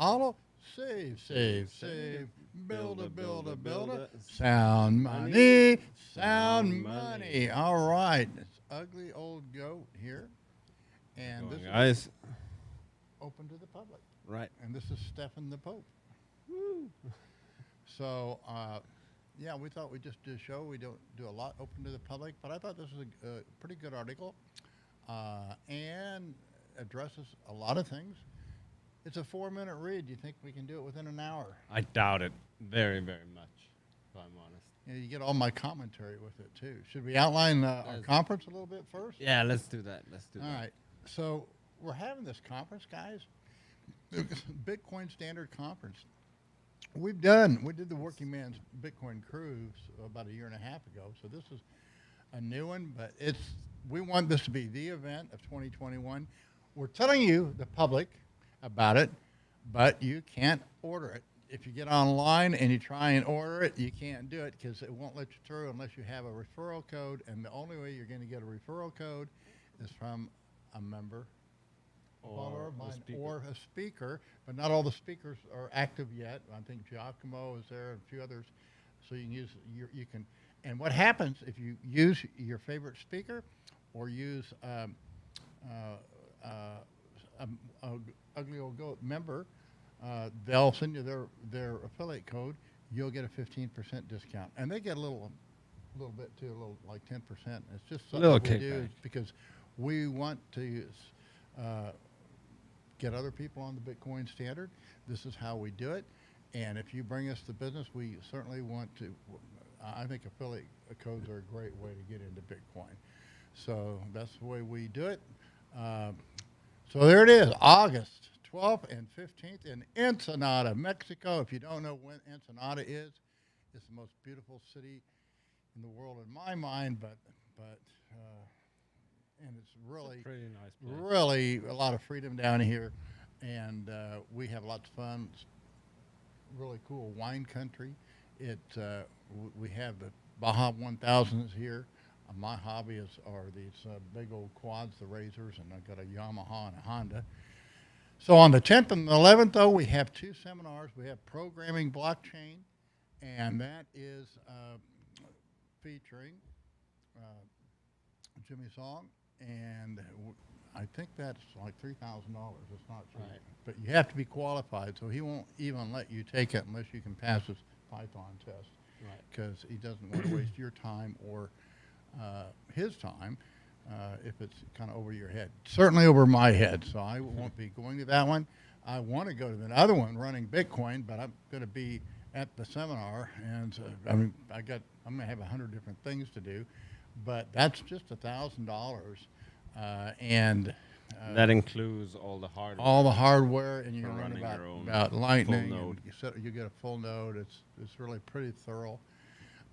Hollow. Save. Build a. Sound money. Sound money. All right. It's Ugly Old Goat here. And this is Guys. open to the public. Right. And this is Stephen the Pope. Woo. So, yeah, we thought we'd just do a show. We don't do a lot open to the public, but I thought this was a pretty good article and addresses a lot of things. It's a 4-minute read. Do you think we can do it within an hour? I doubt it very, very much, if I'm honest. Yeah, you get all my commentary with it, too. Should we outline our conference a little bit first? Yeah, let's do that. All right. So we're having this conference, guys. Bitcoin Standard Conference. We did the Working Man's Bitcoin Cruise about a year and a half ago, so this is a new one, but we want this to be the event of 2021. We're telling you, the public, about it, but you can't order it. If you get online and you try and order it, you can't do it because it won't let you through unless you have a referral code, and the only way you're going to get a referral code is from a member or a speaker, but not all the speakers are active yet. I think Giacomo is there and a few others, so you can use you can. And what happens if you use your favorite speaker or use Ugly Old Goat member, they'll send you their affiliate code. You'll get a 15% discount, and they get a little bit too, a little like 10%. It's just something we do because we want to get other people on the Bitcoin standard. This is how we do it, and if you bring us the business, we certainly want to. I think affiliate codes are a great way to get into Bitcoin, so that's the way we do it. So there it is, August 12th and 15th in Ensenada, Mexico. If you don't know when Ensenada is, it's the most beautiful city in the world in my mind, but and it's really a pretty nice place. Really a lot of freedom down here, and we have lots of fun. It's really cool wine country. We have the Baja 1000s here. My hobby are these big old quads, the Razors, and I've got a Yamaha and a Honda. So on the 10th and the 11th, though, we have 2 seminars. We have Programming Blockchain, and that is featuring Jimmy Song, and I think that's like $3,000. It's not cheap. Right. But you have to be qualified, so he won't even let you take it unless you can pass his Python test, because he doesn't want to waste your time or his time if it's kind of over your head. Certainly over my head, so I won't be going to that one. I want to go to the other one, running Bitcoin, but I'm going to be at the seminar, and I'm going to have 100 different things to do, but that's just $1,000, and that includes all the hardware. All the hardware, and you can learn about Lightning. You get a full node. It's really pretty thorough.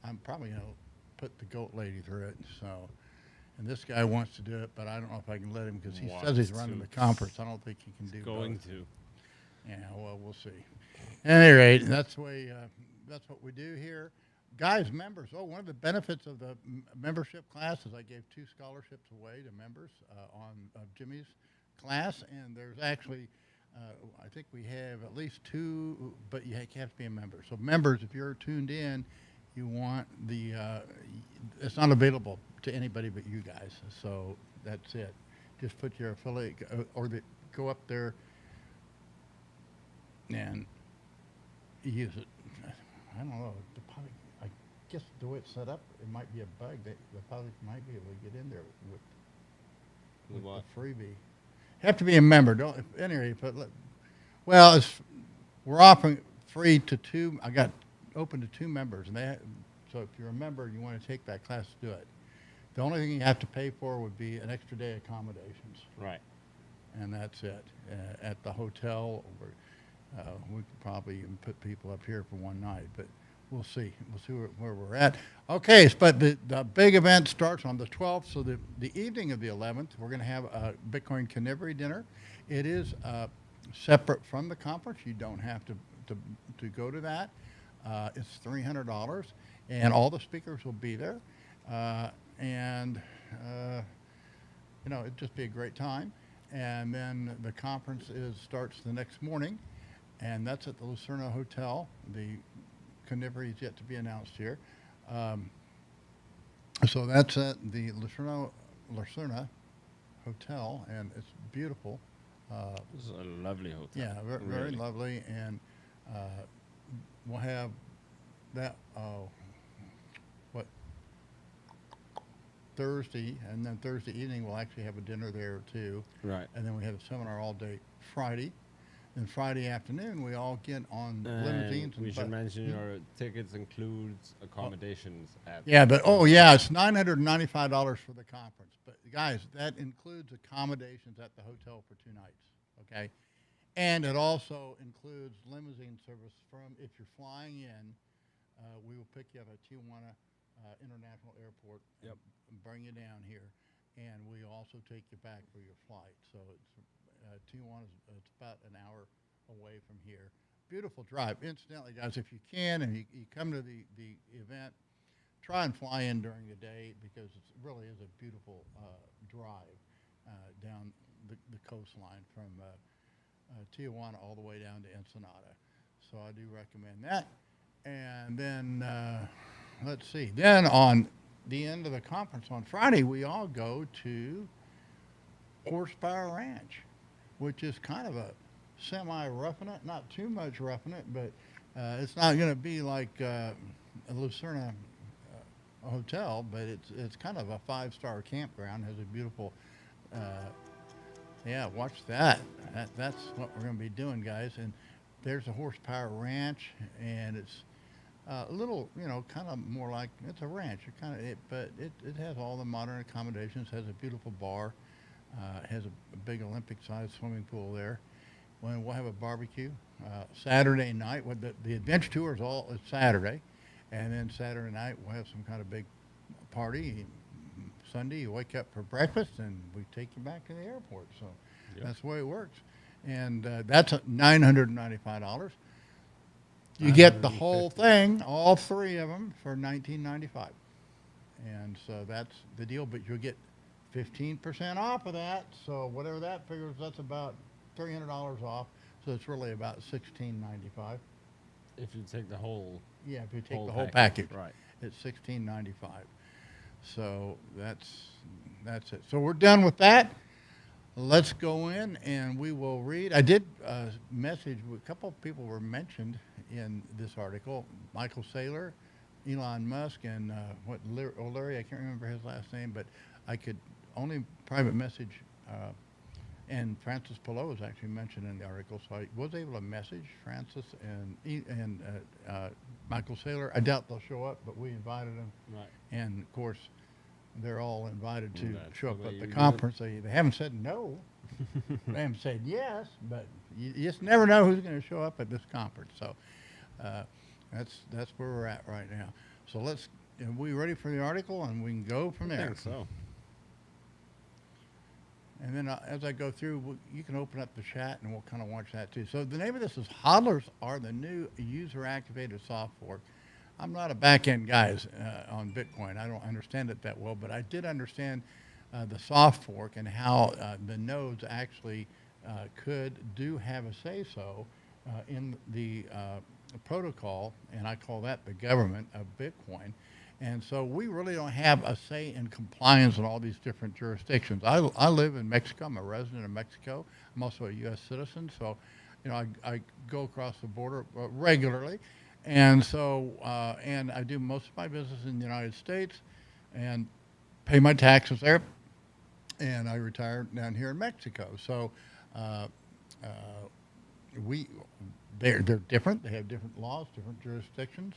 I'm probably going to put the goat lady through it. So, and this guy wants to do it, but I don't know if I can let him because he says he's running the conference. I don't think he can do both. Yeah, well, we'll see. At any rate, that's the way. That's what we do here, guys. Members. Oh, one of the benefits of the membership class is I gave 2 scholarships away to members on Jimmy's class, and there's actually. I think we have at least 2, but you have to be a member. So members, if you're tuned in, you want the, it's not available to anybody but you guys. So that's it. Just put your affiliate, or go up there and use it. I don't know. I guess the way it's set up, it might be a bug. The public might be able to get in there with the freebie. Have to be a member. Don't. Anyway, well, we're offering free to 2. I got open to 2 members, and so if you're a member and you want to take that class, do it. The only thing you have to pay for would be an extra day accommodations. Right. And that's it. At the hotel, we could probably even put people up here for one night, but we'll see. We'll see where we're at. Okay, but the big event starts on the 12th, so the evening of the 11th, we're going to have a Bitcoin Carnivory dinner. It is separate from the conference. You don't have to go to that. It's $300, and all the speakers will be there. It'd just be a great time. And then the conference starts the next morning, and that's at the Lucerna Hotel. The Carnivory is yet to be announced here. So that's at the Lucerna Hotel, and it's beautiful. This is a lovely hotel. Yeah, very Really. lovely, and uh, we'll have that. What Thursday, and then Thursday evening we'll actually have a dinner there too. Right. And then we have a seminar all day Friday. And Friday afternoon we all get on limousines. We And should mention your tickets includes accommodations at. yeah, but it's $995 for the conference. But guys, that includes accommodations at the hotel for 2 nights. Okay, and it also includes limousine service from if you're flying in. We will pick you up at Tijuana International Airport and bring you down here, and we also take you back for your flight. So it's Tijuana it's about an hour away from here. Beautiful drive. Incidentally, guys, if you can and you come to the event, try and fly in during the day because it really is a beautiful drive down the coastline from Tijuana all the way down to Ensenada. So I do recommend that. And then, let's see. Then on the end of the conference on Friday, we all go to Horsepower Ranch, which is kind of a semi-roughing it, not too much roughing it, but it's not going to be like a Lucerna hotel, but it's kind of a 5-star campground. Has a beautiful, watch that. That's what we're going to be doing, guys. And there's a Horsepower Ranch, and it's a little, kind of more like it's a ranch. But it has all the modern accommodations. Has a beautiful bar. Has a big Olympic-sized swimming pool there. We'll have a barbecue Saturday night. The adventure tour is Saturday, and then Saturday night we'll have some kind of big party. Sunday you wake up for breakfast, and we take you back to the airport. So that's the way it works. And that's $995. You get the whole thing, all 3 of them, for $1995. And so that's the deal. But you'll get 15% off of that. So whatever that figures, that's about $300 off. So it's really about $16.95. If you take the whole. Yeah, if you take the whole package, right? It's $16.95. So that's it. So we're done with that. Let's go in and we will read. I did message. A couple of people were mentioned in this article. Michael Saylor, Elon Musk, and O'Leary. I can't remember his last name, but I could only private message. And Francis Pillow was actually mentioned in the article, so I was able to message Francis and Michael Saylor. I doubt they'll show up, but we invited them. Right. And of course, they're all invited to show up the way at the you conference. They haven't said no. They haven't said yes, but you just never know who's going to show up at this conference. So that's where we're at right now. So are we ready for the article? And we can go from there. I think so. And then as I go through, you can open up the chat and we'll kind of watch that too. So the name of this is Hodlers are the new user-activated soft fork. I'm not a back-end guy on Bitcoin. I don't understand it that well, but I did understand the soft fork and how the nodes actually do have a say-so in the protocol, and I call that the government of Bitcoin. And so we really don't have a say in compliance in all these different jurisdictions. I live in Mexico. I'm a resident of Mexico. I'm also a U.S. citizen, so I go across the border regularly. And so, and I do most of my business in the United States and pay my taxes there. And I retired down here in Mexico. So they're different. They have different laws, different jurisdictions.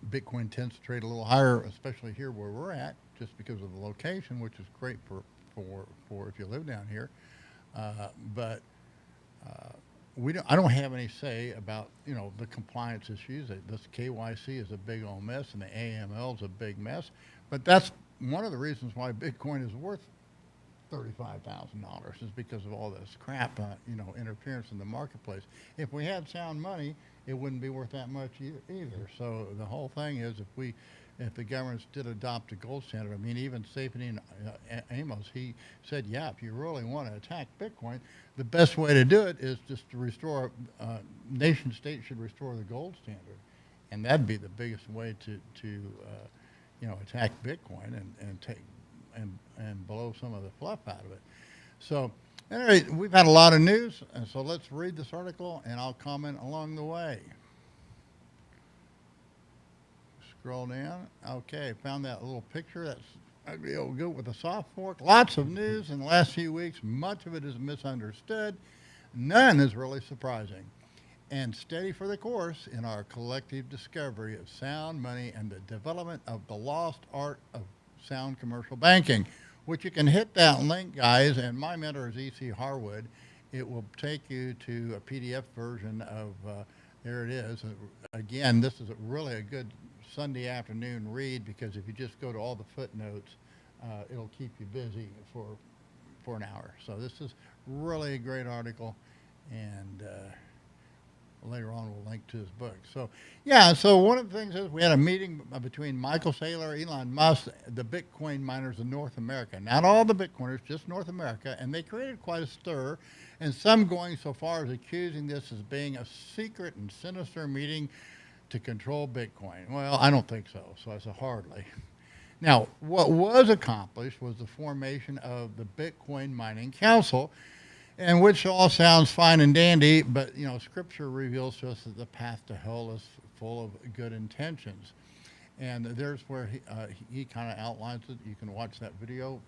Bitcoin tends to trade a little higher, especially here where we're at, just because of the location, which is great for if you live down here. But I don't have any say about the compliance issues. This KYC is a big old mess, and the AML is a big mess. But that's one of the reasons why Bitcoin is worth $35,000 is because of all this crap, interference in the marketplace. If we had sound money, it wouldn't be worth that much either. So the whole thing is, if we if the governments did adopt a gold standard. I mean, even Stephen Amos, he said, yeah, if you really want to attack Bitcoin, the best way to do it is just to restore, nation states should restore the gold standard. And that'd be the biggest way to attack Bitcoin and take and blow some of the fluff out of it. So anyway, we've had a lot of news, and so let's read this article, and I'll comment along the way. Scroll down. Okay, found that little picture. That'd be good with a soft fork. Lots of news in the last few weeks. Much of it is misunderstood. None is really surprising. And steady for the course in our collective discovery of sound money and the development of the lost art of sound commercial banking, which you can hit that link, guys, and my mentor is E.C. Harwood. It will take you to a PDF version of, there it is. Again, this is really a good Sunday afternoon read, because if you just go to all the footnotes, it'll keep you busy for an hour. So this is really a great article, and later on we'll link to his book. So yeah, so one of the things is we had a meeting between Michael Saylor, Elon Musk, the Bitcoin miners in North America. Not all the Bitcoiners, just North America, and they created quite a stir, and some going so far as accusing this as being a secret and sinister meeting to control Bitcoin. Well, I don't think so, so I said hardly. Now, what was accomplished was the formation of the Bitcoin Mining Council, and which all sounds fine and dandy, but Scripture reveals to us that the path to hell is full of good intentions, and there's where he kind of outlines it. You can watch that video,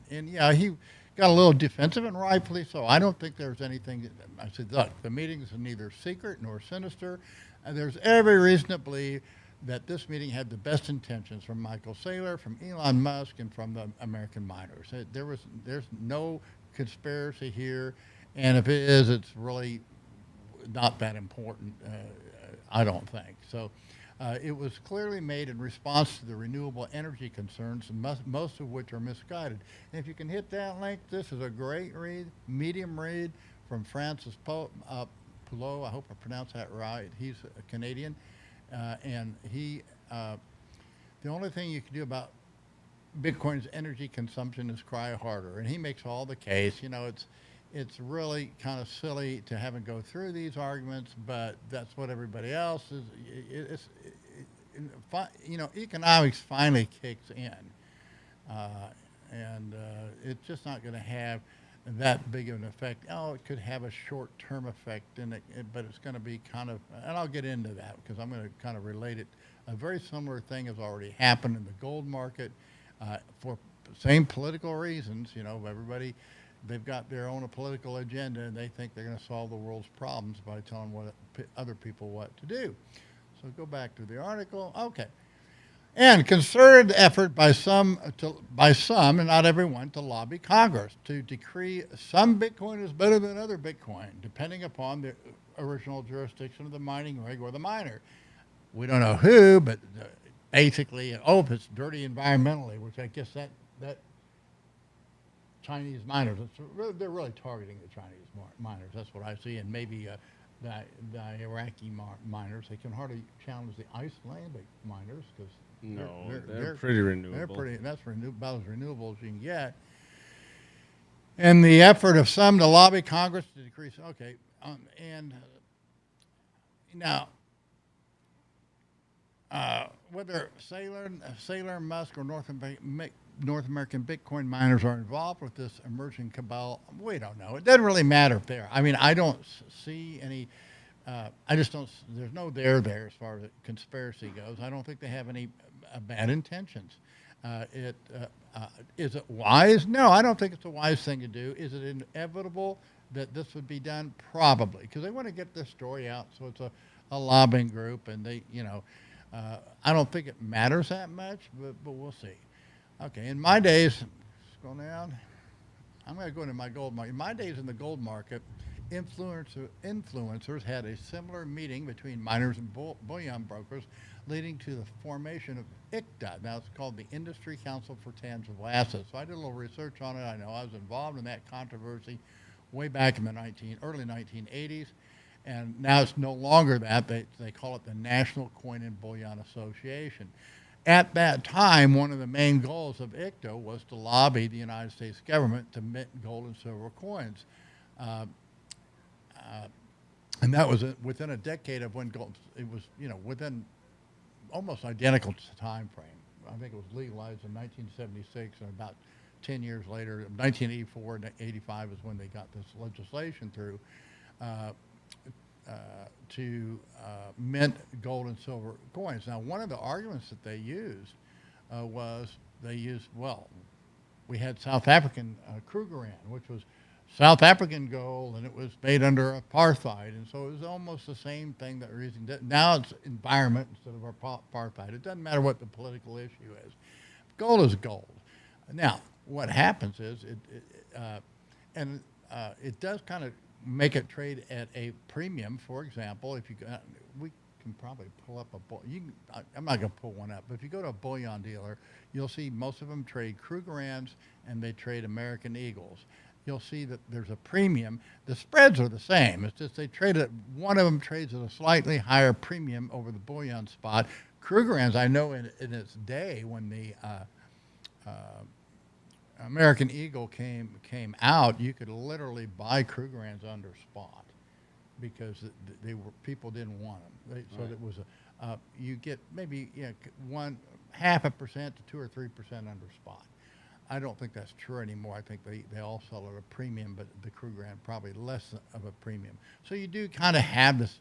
and yeah, he got a little defensive, and rightfully so. I don't think there's anything. I said, look, the meetings are neither secret nor sinister, and there's every reason to believe that this meeting had the best intentions from Michael Saylor, from Elon Musk, and from the American miners. There's no conspiracy here, and if it is, it's really not that important, I don't think. So it was clearly made in response to the renewable energy concerns, most of which are misguided. And if you can hit that link, this is a great read, medium read from Francis Poulot. I hope I pronounced that right. He's a Canadian, and he the only thing you can do about Bitcoin's energy consumption is cry harder, and he makes all the case. It's really kind of silly to have him go through these arguments, but that's what everybody else is. Economics finally kicks in, and it's just not going to have that big of an effect. Oh, it could have a short-term effect, but it's going to be kind of, and I'll get into that because I'm going to kind of relate it. A very similar thing has already happened in the gold market. For the same political reasons, everybody, they've got their own political agenda, and they think they're going to solve the world's problems by telling other people what to do. So go back to the article. Okay. And concerted effort by some, and not everyone, to lobby Congress to decree some Bitcoin is better than other Bitcoin, depending upon the original jurisdiction of the mining rig or the miner. We don't know who, but basically, if it's dirty environmentally, which I guess that Chinese miners, they're really targeting the Chinese miners. That's what I see, and maybe the Iraqi miners. They can hardly challenge the Icelandic miners because they're pretty renewable. That's about as renewable as you can get. And the effort of some to lobby Congress to decrease. Okay, and now. Whether Saylor, Musk, or North American Bitcoin miners are involved with this emerging cabal, we don't know. It doesn't really matter if they are. I mean, I don't see any. I just don't. There's no there as far as conspiracy goes. I don't think they have any bad intentions. Is it wise? No, I don't think it's a wise thing to do. Is it inevitable that this would be done? Probably, because they want to get this story out. So it's a lobbying group, and they, I don't think it matters that much, but we'll see. Okay, in my days, scroll down. I'm going to go into my gold market. In my days in the gold market, influencers had a similar meeting between miners and bullion brokers, leading to the formation of ICTA. Now it's called the Industry Council for Tangible Assets. So I did a little research on it. I know I was involved in that controversy way back in the early 1980s. And now it's no longer that. They call it the National Coin and Bullion Association. At that time, one of the main goals of ICTA was to lobby the United States government to mint gold and silver coins. Uh, and that was within a decade of when gold, it was, within almost identical time frame. I think it was legalized in 1976, and about 10 years later, 1984 and 85 is when they got this legislation through to mint gold and silver coins. Now, one of the arguments that they used we had South African Krugerrand, which was South African gold, and it was made under apartheid, and so it was almost the same thing that we're using. Now it's environment instead of apartheid. It doesn't matter what the political issue is. Gold is gold. Now, what happens is it does kind of make it trade at a premium. For example, if you we can probably pull up I'm not going to pull one up, but if you go to a bullion dealer, you'll see most of them trade Krugerrands and they trade American Eagles. You'll see that there's a premium. The spreads are the same. It's just one of them trades at a slightly higher premium over the bullion spot. Krugerrands, I know in its day when the American Eagle came out, you could literally buy Krugerrands under spot because people didn't want them. So it was you get maybe 0.5% to 2 or 3% under spot. I don't think that's true anymore. I think they all sell at a premium, but the Krugerrand probably less of a premium. So you do kind of have this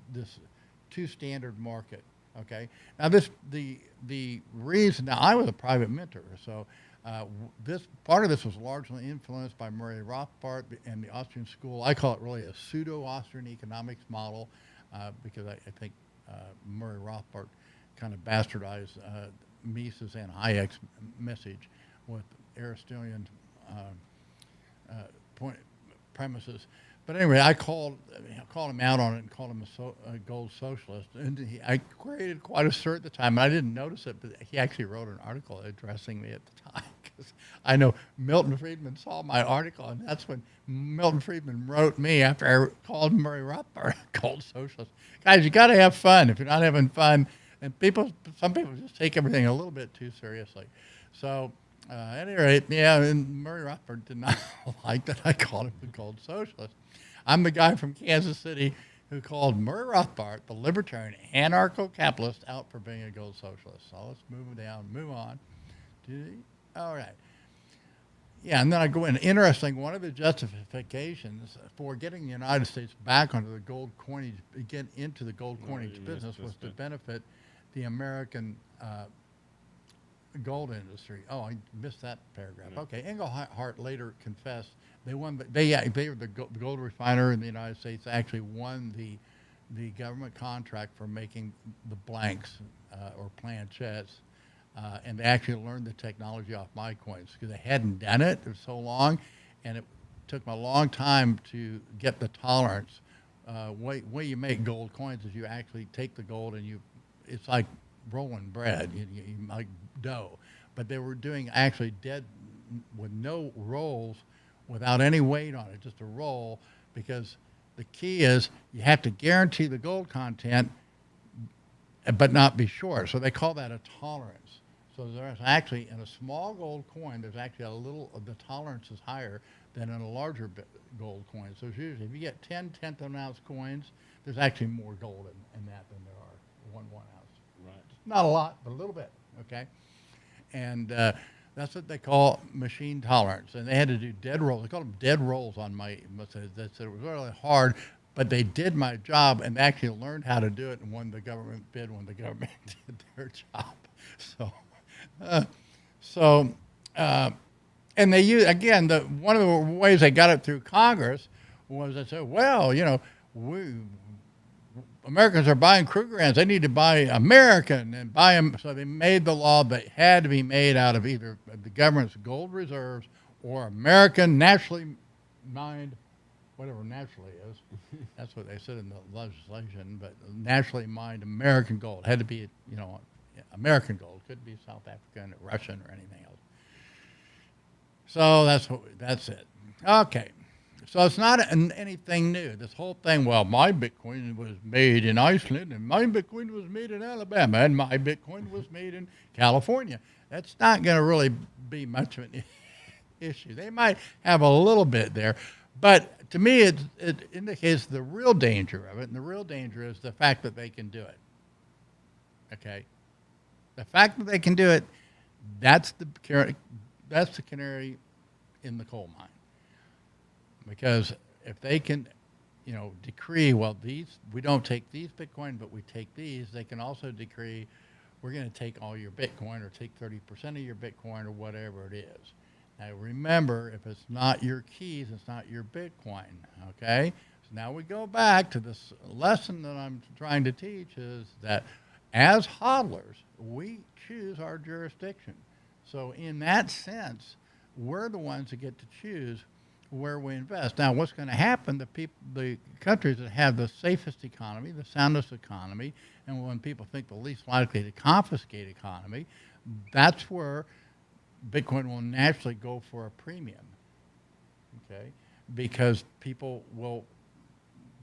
two standard market. Okay. Now the reason. Now I was a private minter, so this part of this was largely influenced by Murray Rothbard and the Austrian school. I call it really a pseudo-Austrian economics model because I think Murray Rothbard kind of bastardized Mises and Hayek's message with Aristotelian premises. But anyway, I called him out on it and called him a gold socialist. And I created quite a stir at the time. And I didn't notice it, but he actually wrote an article addressing me at the time. Because I know Milton Friedman saw my article, and that's when Milton Friedman wrote me after I called Murray Rothbard a gold socialist. Guys, you got to have fun. If you're not having fun, and some people just take everything a little bit too seriously. So at any rate, and Murray Rothbard did not like that I called him a gold socialist. I'm the guy from Kansas City who called Murray Rothbard, the libertarian anarcho-capitalist, out for being a gold socialist. So let's move on. All right. Yeah, and then I go in. Interesting, one of the justifications for getting the United States back onto the gold coinage, get into the gold coinage business was to benefit the American gold industry. Oh, I missed that paragraph. Yeah. Okay, Engelhart later confessed they won. They were the gold refiner in the United States. Actually won the government contract for making the blanks or planchettes, and they actually learned the technology off my coins because they hadn't done it for so long, and it took them a long time to get the tolerance. Way you make gold coins is you actually take the gold and it's like rolling bread, you like dough, but they were doing actually dead with no rolls, without any weight on it, just a roll, because the key is you have to guarantee the gold content, but not be short. So they call that a tolerance. So there's actually, in a small gold coin, there's actually the tolerance is higher than in a larger gold coin. So it's usually, if you get 10 tenth of an ounce coins, there's actually more gold in that than there are 1 ounce. Right. Not a lot, but a little bit, okay? And that's what they call machine tolerance. And they had to do dead rolls. They called them dead rolls on my, they said it was really hard, but they did my job and actually learned how to do it and won the government bid when the government did their job. And they use, again, one of the ways they got it through Congress was they said, well, Americans are buying Krugerrands. They need to buy American and buy them. So they made the law that had to be made out of either the government's gold reserves or American nationally mined, whatever naturally is. That's what they said in the legislation. But nationally mined American gold had to be, American gold. Couldn't be South African or Russian or anything else. So that's it. Okay. So it's not anything new. This whole thing, well, my Bitcoin was made in Iceland, and my Bitcoin was made in Alabama, and my Bitcoin was made in California. That's not going to really be much of an issue. They might have a little bit there, but to me, it indicates the real danger of it, and the real danger is the fact that they can do it. Okay? The fact that they can do it, that's the canary in the coal mine. Because if they can, decree, well, we don't take these Bitcoin, but we take these, they can also decree, we're going to take all your Bitcoin or take 30% of your Bitcoin or whatever it is. Now, remember, if it's not your keys, it's not your Bitcoin, okay? So now we go back to this lesson that I'm trying to teach is that as hodlers, we choose our jurisdiction. So in that sense, we're the ones that get to choose where we invest. Now, what's going to happen, the countries that have the safest economy, the soundest economy, and when people think the least likely to confiscate economy, that's where Bitcoin will naturally go for a premium, okay? Because people will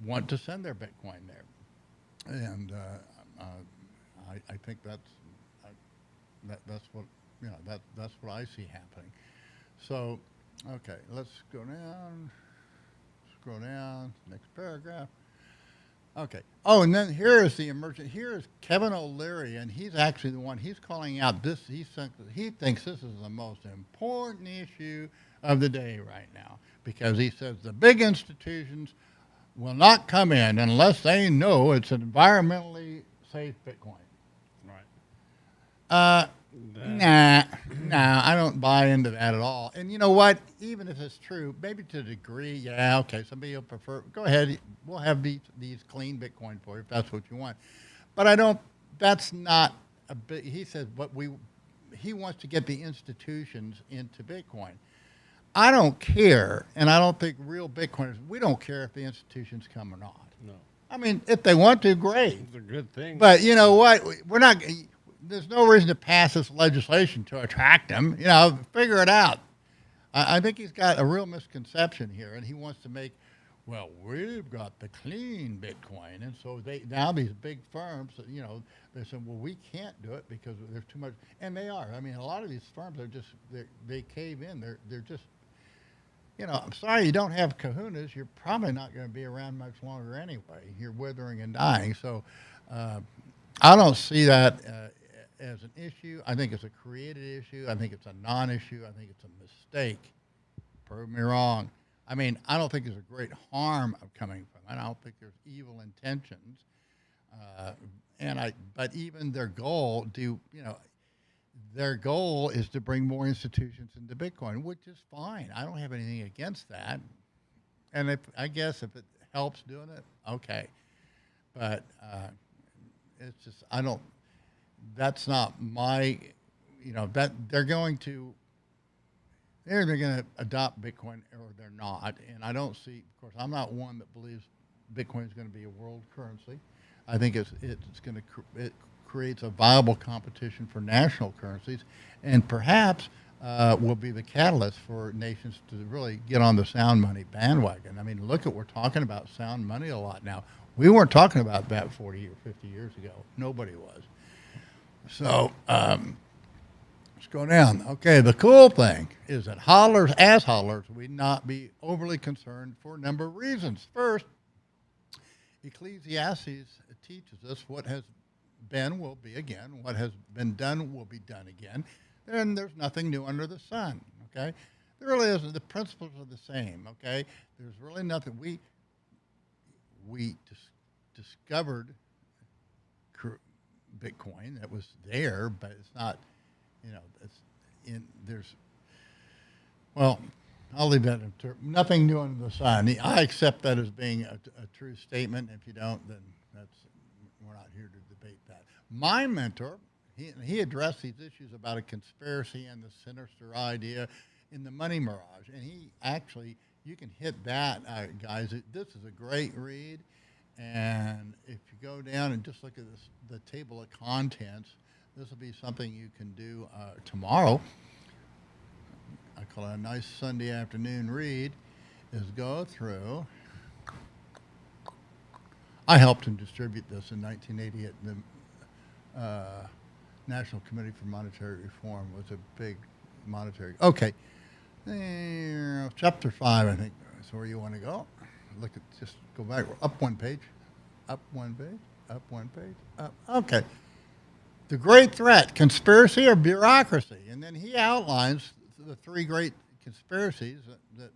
want to send their Bitcoin there. And I think that's what, that's what I see happening. So, okay, let's go down, scroll down, next paragraph. Okay. Oh, and then here is here is Kevin O'Leary, and he's actually the one, he's calling out this, he thinks this is the most important issue of the day right now, because he says the big institutions will not come in unless they know it's an environmentally safe Bitcoin. Right. Nah, I don't buy into that at all. And you know what? Even if it's true, maybe to a degree, yeah, okay, somebody will prefer, go ahead, we'll have these clean Bitcoin for you if that's what you want. But that's not a big, he says, he wants to get the institutions into Bitcoin. I don't care, and I don't think real Bitcoiners, we don't care if the institutions come or not. No. I mean, if they want to, great. It's a good thing. But you know what? We're not. There's no reason to pass this legislation to attract them. Figure it out. I think he's got a real misconception here, and he wants to make, well, we've got the clean Bitcoin, and so now these big firms, they say, well, we can't do it because there's too much, and they are. I mean, a lot of these firms are just they cave in. They're just, I'm sorry you don't have kahunas. You're probably not going to be around much longer anyway. You're withering and dying. So I don't see that as an issue. I think it's a created issue. I think it's a non-issue. I think it's a mistake. Prove me wrong. I mean, I don't think there's a great harm coming from it. I don't think there's evil intentions. But even their goal, their goal is to bring more institutions into Bitcoin, which is fine. I don't have anything against that. And I guess if it helps doing it, okay. But it's just, that's not my, that they're going to adopt Bitcoin or they're not. And I don't see, of course, I'm not one that believes Bitcoin is going to be a world currency. I think it creates a viable competition for national currencies, and perhaps will be the catalyst for nations to really get on the sound money bandwagon. I mean, look we're talking about sound money a lot now. We weren't talking about that 40 or 50 years ago. Nobody was. So let's go down. Okay, the cool thing is that as hodlers, we not be overly concerned for a number of reasons. First, Ecclesiastes teaches us what has been will be again. What has been done will be done again. And there's nothing new under the sun, okay? There really isn't. The principles are the same, okay? There's really nothing. We discovered Bitcoin. That was there, but it's not, I'll leave that in nothing new under the sun. I accept that as being a true statement. If you don't, then we're not here to debate that. My mentor, he addressed these issues about a conspiracy and the sinister idea in the Money Mirage. And he actually, you can hit that, guys. This is a great read. And if you go down and just look at the table of contents, this will be something you can do tomorrow. I call it a nice Sunday afternoon read. is go through. I helped him distribute this in 1980 at the National Committee for Monetary Reform. Was a big monetary. Okay, chapter 5, I think, is where you want to go. Look at, just go back, up one page, up one page, up one page, up. Okay. The great threat, conspiracy or bureaucracy. And then he outlines the three great conspiracies that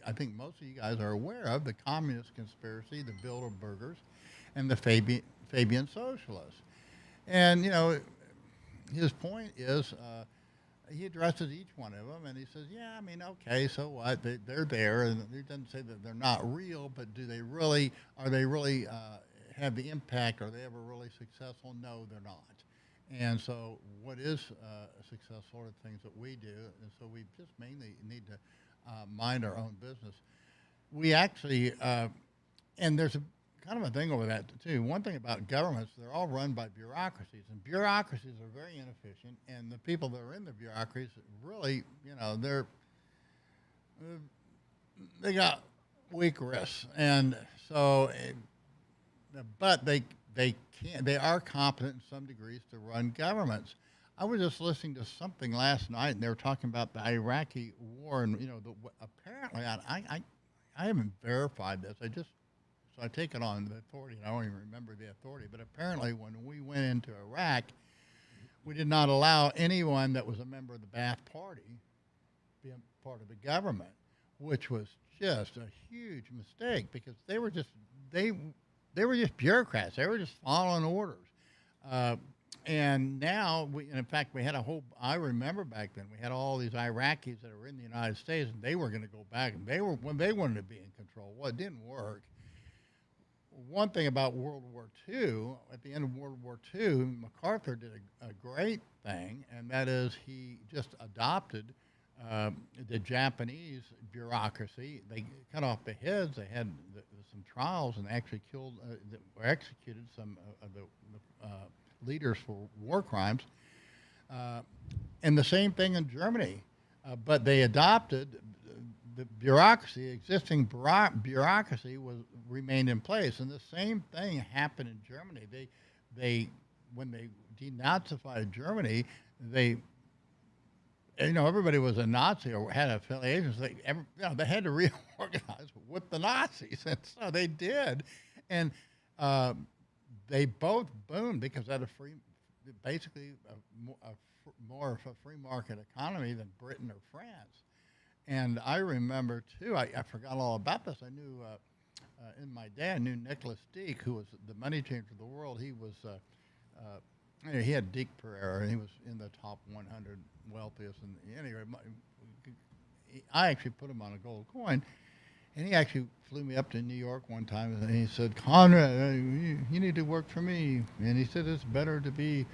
I think most of you guys are aware of: the communist conspiracy, the Bilderbergers, and the Fabian socialists. And, you know, his point is he addresses each one of them, and he says, yeah, I mean, okay, so what? They're there, and he doesn't say that they're not real, but do they really, are they really have the impact? Are they ever really successful? No, they're not. And so what is successful are the things that we do, and so we just mainly need to mind our own business. We actually, and there's a kind of a thing over that too. One thing about governments, they're all run by bureaucracies, and bureaucracies are very inefficient, and the people that are in the bureaucracies really, you know, they got weak wrists, and so, but they are competent in some degrees to run governments. I was just listening to something last night, and they were talking about the Iraqi war, and you know, apparently, I haven't verified this. So I take it on the authority, and I don't even remember the authority, but apparently when we went into Iraq, we did not allow anyone that was a member of the Ba'ath Party to be a part of the government, which was just a huge mistake because they were just bureaucrats. They were just following orders. And now, in fact, we had I remember back then, we had all these Iraqis that were in the United States, and they were going to go back, and they wanted to be in control. Well, it didn't work. One thing about World War II, at the end of World War II, MacArthur did a great thing, and that is he just adopted the Japanese bureaucracy. They cut off the heads. They had some trials and actually executed some of the leaders for war crimes. And the same thing in Germany. But they adopted the bureaucracy, existing bureaucracy remained in place, and the same thing happened in Germany. When they denazified Germany, everybody was a Nazi or had affiliations. They had to reorganize with the Nazis, and so they did, and they both boomed because they had basically more of a free market economy than Britain or France. And I remember, too, I forgot all about this. I knew, and my dad knew Nicholas Deek, who was the money changer of the world. He was, he had Deek Pereira, and he was in the top 100 wealthiest. And anyway, I actually put him on a gold coin, and he actually flew me up to New York one time, and he said, Conrad, you need to work for me. And he said, it's better to be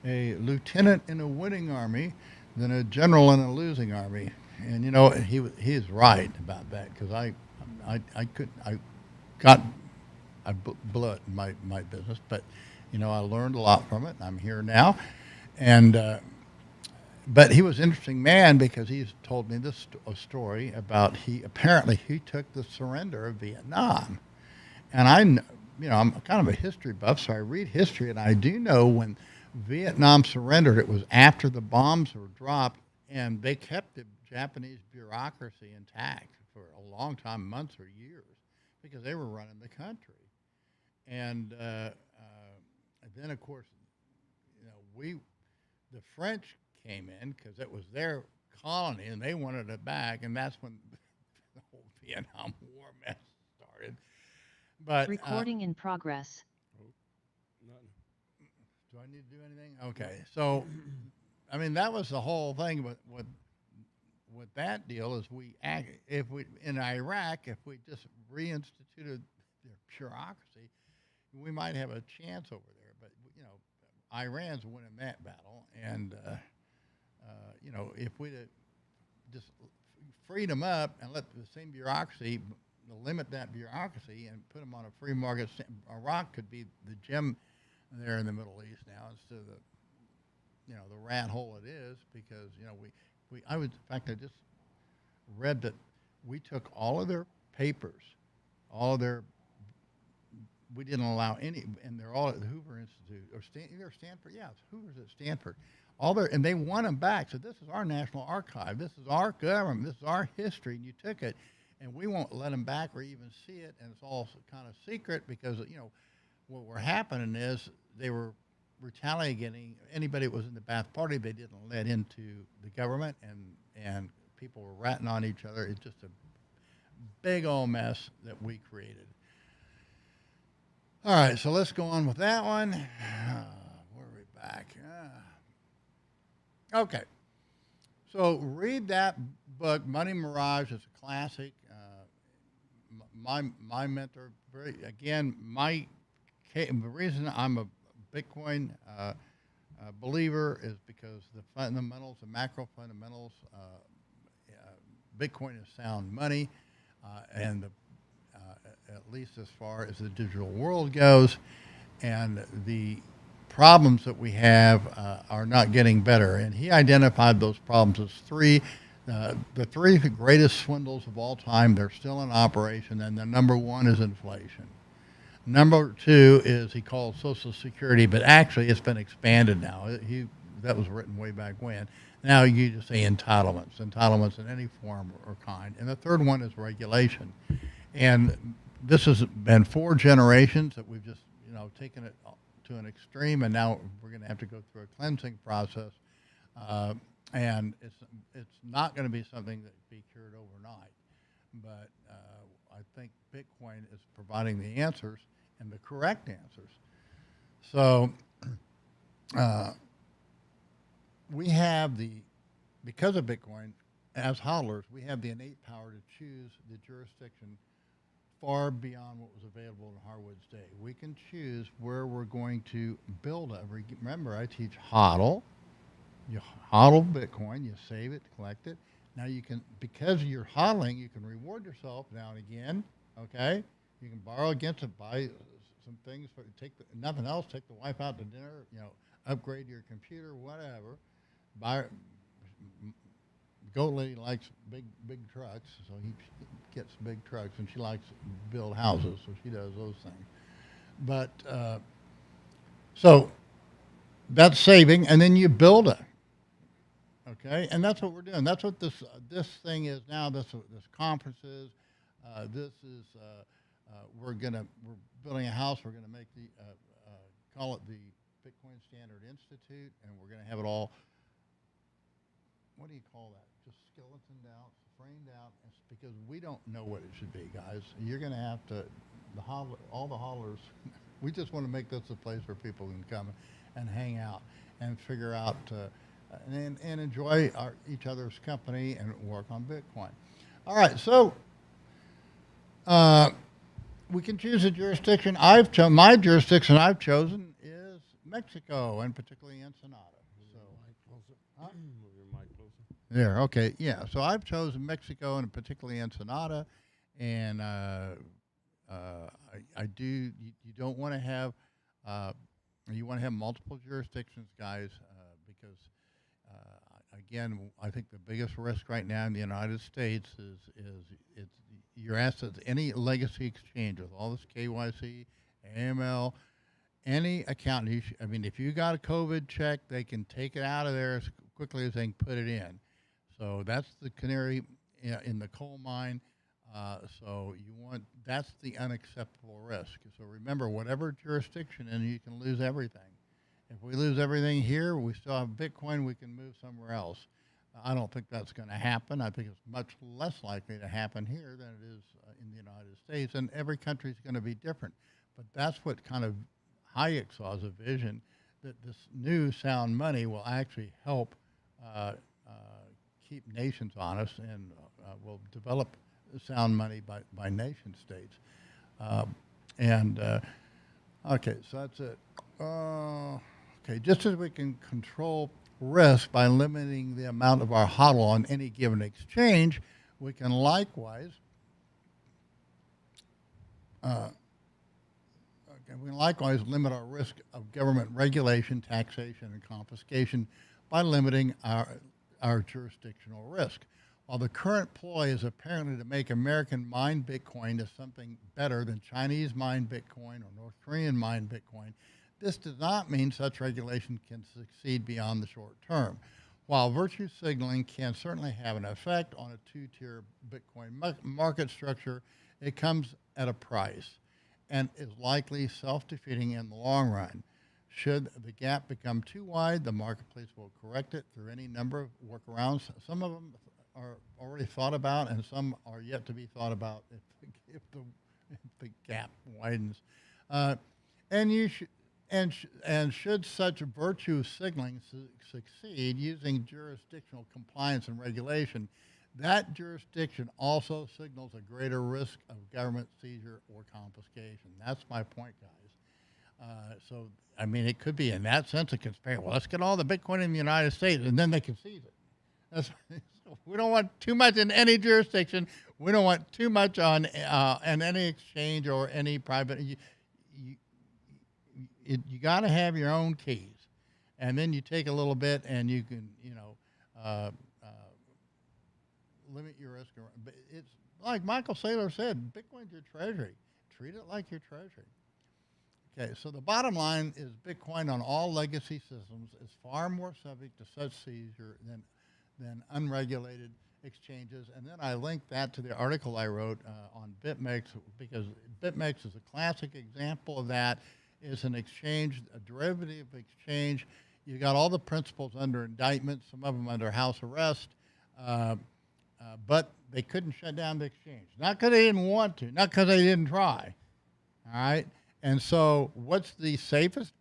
a lieutenant in a winning army than a general in a losing army. And he's right about that, because I blew it in my business, but I learned a lot from it. I'm here now, and but he was an interesting man because he's told me this story about he took the surrender of Vietnam, and I'm kind of a history buff, so I read history, and I do know when Vietnam surrendered, it was after the bombs were dropped, and they kept the Japanese bureaucracy intact for a long time, months or years, because they were running the country. And then, of course, the French came in because it was their colony, and they wanted it back, and that's when the whole Vietnam War mess started. But recording in progress. Do I need to do anything? Okay, so that was the whole thing with that deal is in Iraq, if we just reinstituted their bureaucracy, we might have a chance over there. But Iran's winning that battle, and if we just freed them up and let the same bureaucracy limit that bureaucracy and put them on a free market, Iraq could be the gem there in the Middle East now instead of the rat hole it is, because I just read that we took all of their papers, all of their, we didn't allow any, and they're all at the Hoover Institute, or either Stanford, yeah, it's Hoover's at Stanford. All their, and they want them back. So this is our national archive. This is our government. This is our history, and you took it, and we won't let them back or even see it, and it's all kind of secret because, what were happening is they were retaliating anybody that was in the Ba'ath Party. They didn't let into the government, and people were ratting on each other. It's just a big old mess that we created. All right, so let's go on with that one. Where are we back? Okay, so read that book, Money Mirage. It's a classic. My mentor, the reason I'm a Bitcoin believer is because the fundamentals, the macro fundamentals, Bitcoin is sound money, and at least as far as the digital world goes, and the problems that we have are not getting better. And he identified those problems as three. The three greatest swindles of all time, they're still in operation, and the number one is inflation. Number two is he called Social Security, but actually it's been expanded now. That was written way back when. Now you just say entitlements in any form or kind. And the third one is regulation. And this has been 4 generations that we've just, taken it to an extreme, and now we're going to have to go through a cleansing process. And it's not going to be something that can be cured overnight. But I think Bitcoin is providing the answers and the correct answers. So we have because of Bitcoin, as hodlers, we have the innate power to choose the jurisdiction far beyond what was available in Harwood's day. We can choose where we're going to build remember, I teach hodl. You hodl Bitcoin, you save it, collect it. Now you can, because you're hodling, you can reward yourself now and again, okay? You can borrow against it, buy some things, nothing else, take the wife out to dinner, upgrade your computer, whatever. Goat lady likes big trucks, so he gets big trucks, and she likes to build houses, so she does those things. But, so that's saving, and then you build it. Okay, and that's what we're doing. That's what this thing is now. This conference is. This is we're building a house. We're going to make call it the Bitcoin Standard Institute, and we're going to have it all. What do you call that? Just skeletoned out, framed out. It's because we don't know what it should be, guys. You're going to have to all the hodlers. We just want to make this a place where people can come and hang out and figure out. And enjoy each other's company and work on Bitcoin. All right, so we can choose a jurisdiction. My jurisdiction I've chosen is Mexico, and particularly Ensenada. So, Move your mic closer. there, okay, yeah. So I've chosen Mexico, and particularly Ensenada, and I do. You don't want to have. You want to have multiple jurisdictions, guys, because. Again, I think the biggest risk right now in the United States is your assets, any legacy exchange with all this KYC, AML, any account. If you got a COVID check, they can take it out of there as quickly as they can put it in. So that's the canary in the coal mine. That's the unacceptable risk. So remember, whatever jurisdiction, and you can lose everything. If we lose everything here, we still have Bitcoin, we can move somewhere else. I don't think that's going to happen. I think it's much less likely to happen here than it is in the United States, and every country is going to be different. But that's what kind of Hayek saw as a vision, that this new sound money will actually help keep nations honest and will develop sound money by nation states. Okay, so that's it. Okay, just as we can control risk by limiting the amount of our hodl on any given exchange, we can likewise limit our risk of government regulation, taxation, and confiscation by limiting our jurisdictional risk. while the current ploy is apparently to make American mined Bitcoin as something better than Chinese mined Bitcoin or North Korean mined Bitcoin, this does not mean such regulation can succeed beyond the short term. While virtue signaling can certainly have an effect on a two-tier Bitcoin market structure, it comes at a price and is likely self-defeating in the long run. Should the gap become too wide, the marketplace will correct it through any number of workarounds. Some of them are already thought about, and some are yet to be thought about if the gap widens. And you should. And should such virtue signaling succeed using jurisdictional compliance and regulation, that jurisdiction also signals a greater risk of government seizure or confiscation. That's my point, guys. So, I mean, it could be in that sense a conspiracy. Well, let's get all the Bitcoin in the United States, and then they can seize it. We don't want too much in any jurisdiction. We don't want too much on any exchange or any private. You got to have your own keys, and then you take a little bit, and you can, limit your risk. But it's like Michael Saylor said, Bitcoin's your treasury. Treat it like your treasury. Okay, so the bottom line is Bitcoin on all legacy systems is far more subject to such seizure than unregulated exchanges. And then I linked that to the article I wrote on BitMEX, because BitMEX is a classic example of that. Is an exchange, a derivative exchange. You got all the principals under indictment, some of them under house arrest, but they couldn't shut down the exchange. Not because they didn't want to, not because they didn't try. All right? And so what's the safest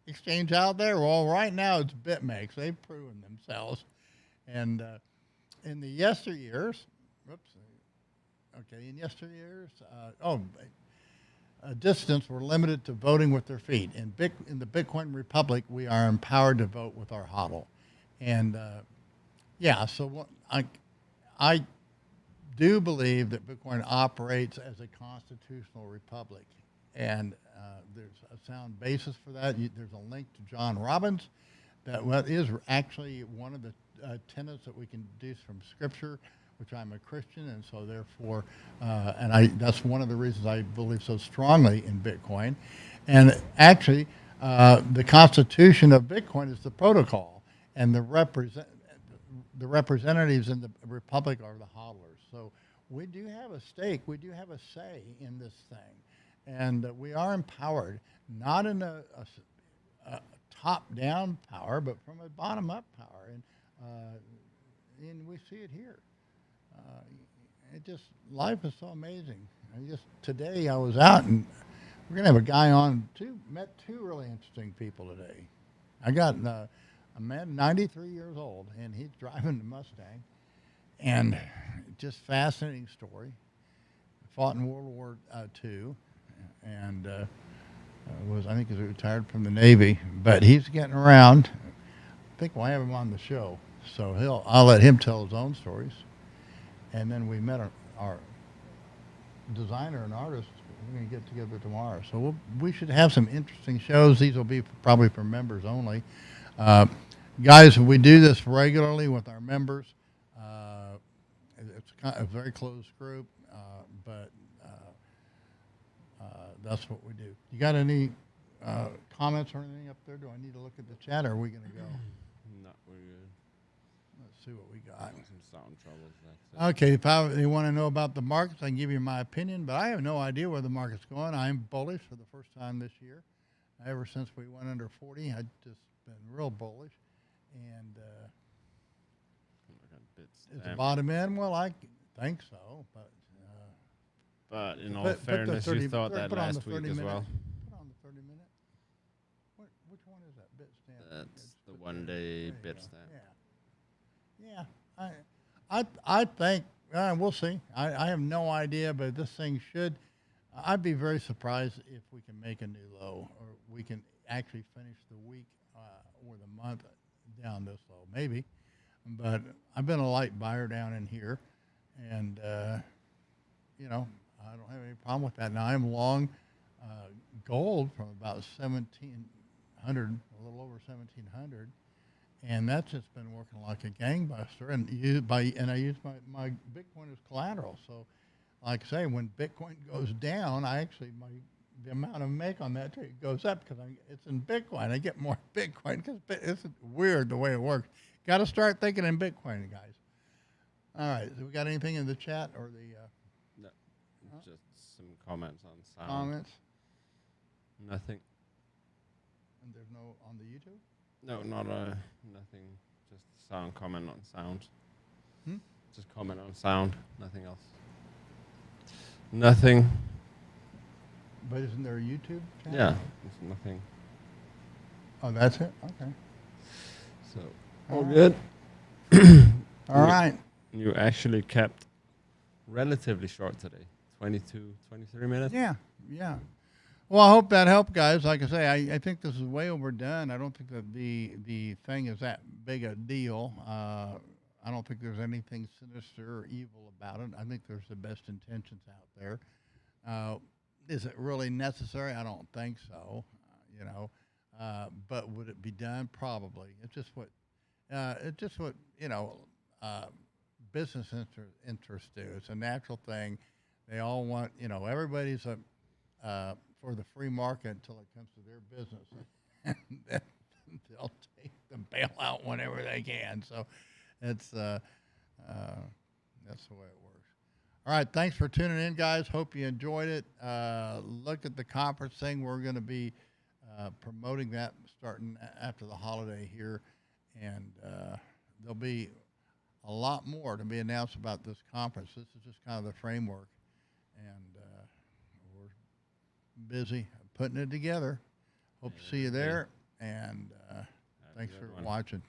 exchange out there? Well, right now it's BitMEX. They've proven themselves. And in the yesteryears, dissidents were limited to voting with their feet. In the Bitcoin Republic, we are empowered to vote with our HODL. And so I do believe that Bitcoin operates as a constitutional republic. And there's a sound basis for that. There's a link to John Robbins that is actually one of the tenets that we can deduce from Scripture, which I'm a Christian, and so therefore, that's one of the reasons I believe so strongly in Bitcoin. And actually, the constitution of Bitcoin is the protocol, and the representatives in the republic are the hodlers. So we do have a stake, we do have a say in this thing, and we are empowered, not in a top-down power, but from a bottom-up power, and we see it here. Life is so amazing. Today I was out, and we're gonna have a guy on. Met two really interesting people today. I got a man, 93 years old, and he's driving the Mustang, and just fascinating story. Fought in World War II, and I think he's retired from the Navy, but he's getting around. I think we'll have him on the show, so I'll let him tell his own stories. And then we met our designer and artist. We're going to get together tomorrow. So we should have some interesting shows. These will be probably for members only. Guys, we do this regularly with our members. It's a very close group, but that's what we do. You got any comments or anything up there? Do I need to look at the chat, or are we going to go? No, we're good. Let's see what we got. Some sound troubles. Okay, if you want to know about the markets, I can give you my opinion, but I have no idea where the market's going. I'm bullish for the first time this year. Ever since we went under 40, I've just been real bullish. And is the bottom end? Well, I think so, but in all fairness, you thought that last week as well. Put on the 30-minute. Which one is that? Bit stand. That's the one-day bit stand. Yeah. I think, we'll see. I have no idea, but this thing should. I'd be very surprised if we can make a new low, or we can actually finish the week or the month down this low, maybe. But I've been a light buyer down in here, and I don't have any problem with that. Now I'm long gold from about 1,700, a little over 1,700, And that's just been working like a gangbuster. And I use my Bitcoin as collateral. So, like I say, when Bitcoin goes down, the amount I make on that trade goes up because it's in Bitcoin. I get more Bitcoin because it's weird the way it works. Got to start thinking in Bitcoin, guys. All right, so we got anything in the chat or the? No, just some comments on sound. Comments. Nothing. And there's no on the YouTube. No, nothing. Just sound comment on sound. Just comment on sound. Nothing else. Nothing. But isn't there a YouTube channel? Yeah, there's nothing. Oh, that's it? Okay. So, all good. All right. You actually kept relatively short today. 23 minutes? Yeah. Well, I hope that helped, guys. Like I say, I think this is way overdone. I don't think that the thing is that big a deal. I don't think there's anything sinister or evil about it. I think there's the best intentions out there. Is it really necessary? I don't think so. But would it be done? Probably. It's just what business interests do. It's a natural thing. They all want, everybody's for the free market until it comes to their business, and then they'll take the bailout whenever they can. So it's that's the way it works. All right, thanks for tuning in, guys. Hope you enjoyed it. Look at the conference thing. We're going to be promoting that starting after the holiday here, and there'll be a lot more to be announced about this conference. This is just kind of the framework, and we're busy putting it together. Hope to see you there, and thanks for watching.